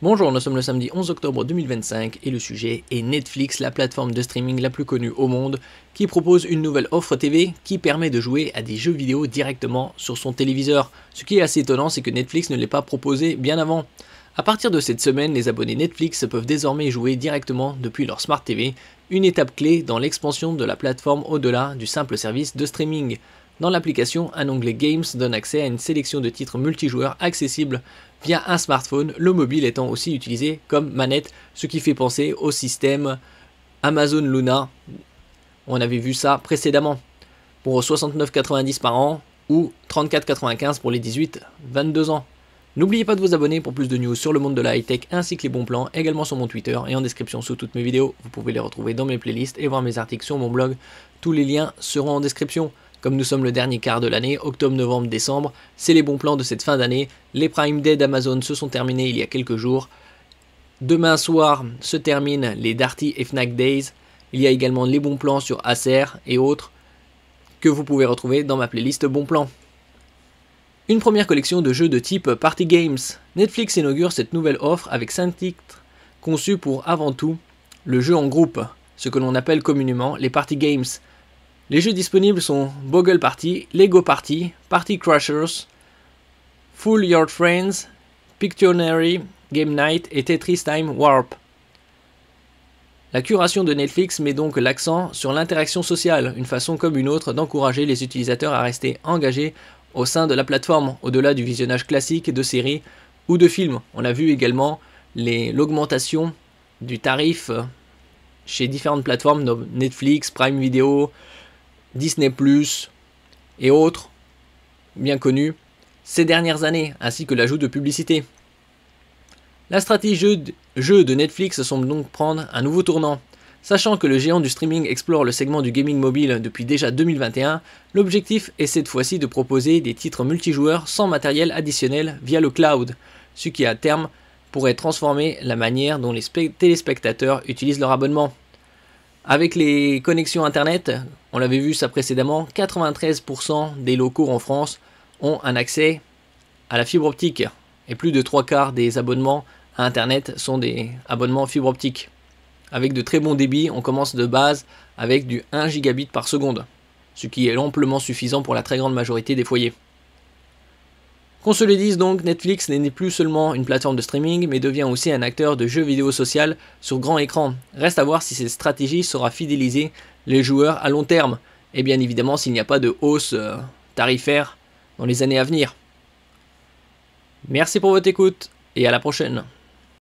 Bonjour, nous sommes le samedi 11 octobre 2025 et le sujet est Netflix, la plateforme de streaming la plus connue au monde, qui propose une nouvelle offre TV qui permet de jouer à des jeux vidéo directement sur son téléviseur. Ce qui est assez étonnant, c'est que Netflix ne l'ait pas proposé bien avant. A partir de cette semaine, les abonnés Netflix peuvent désormais jouer directement depuis leur Smart TV, une étape clé dans l'expansion de la plateforme au-delà du simple service de streaming. Dans l'application, un onglet Games donne accès à une sélection de titres multijoueurs accessibles via un smartphone, le mobile étant aussi utilisé comme manette, ce qui fait penser au système Amazon Luna. On avait vu ça précédemment, pour 69,90 par an ou 34,95 pour les 18-22 ans. N'oubliez pas de vous abonner pour plus de news sur le monde de la high-tech ainsi que les bons plans, également sur mon Twitter et en description sous toutes mes vidéos. Vous pouvez les retrouver dans mes playlists et voir mes articles sur mon blog. Tous les liens seront en description. Comme nous sommes le dernier quart de l'année, octobre, novembre, décembre, c'est les bons plans de cette fin d'année. Les Prime Day d'Amazon se sont terminés il y a quelques jours. Demain soir se terminent les Darty et Fnac Days. Il y a également les bons plans sur Acer et autres que vous pouvez retrouver dans ma playlist bons plans. Une première collection de jeux de type Party Games. Netflix inaugure cette nouvelle offre avec 5 titres conçus pour avant tout le jeu en groupe, ce que l'on appelle communément les Party Games. Les jeux disponibles sont Boggle Party, Lego Party, Party Crashers, Fool Your Friends, Pictionary, Game Night et Tetris Time Warp. La curation de Netflix met donc l'accent sur l'interaction sociale, une façon comme une autre d'encourager les utilisateurs à rester engagés au sein de la plateforme, au-delà du visionnage classique de séries ou de films. On a vu également l'augmentation du tarif chez différentes plateformes, Netflix, Prime Video, Disney+, et autres, bien connus, ces dernières années, ainsi que l'ajout de publicité. La stratégie jeu de Netflix semble donc prendre un nouveau tournant. Sachant que le géant du streaming explore le segment du gaming mobile depuis déjà 2021, l'objectif est cette fois-ci de proposer des titres multijoueurs sans matériel additionnel via le cloud, ce qui à terme pourrait transformer la manière dont les téléspectateurs utilisent leur abonnement. Avec les connexions internet, on l'avait vu ça précédemment, 93% des locaux en France ont un accès à la fibre optique et plus de 3/4 des abonnements à internet sont des abonnements fibre optique. Avec de très bons débits, on commence de base avec du 1 gigabit par seconde, ce qui est amplement suffisant pour la très grande majorité des foyers. Qu'on se le dise donc, Netflix n'est plus seulement une plateforme de streaming, mais devient aussi un acteur de jeux vidéo social sur grand écran. Reste à voir si cette stratégie saura fidéliser les joueurs à long terme, et bien évidemment s'il n'y a pas de hausse tarifaire dans les années à venir. Merci pour votre écoute, et à la prochaine.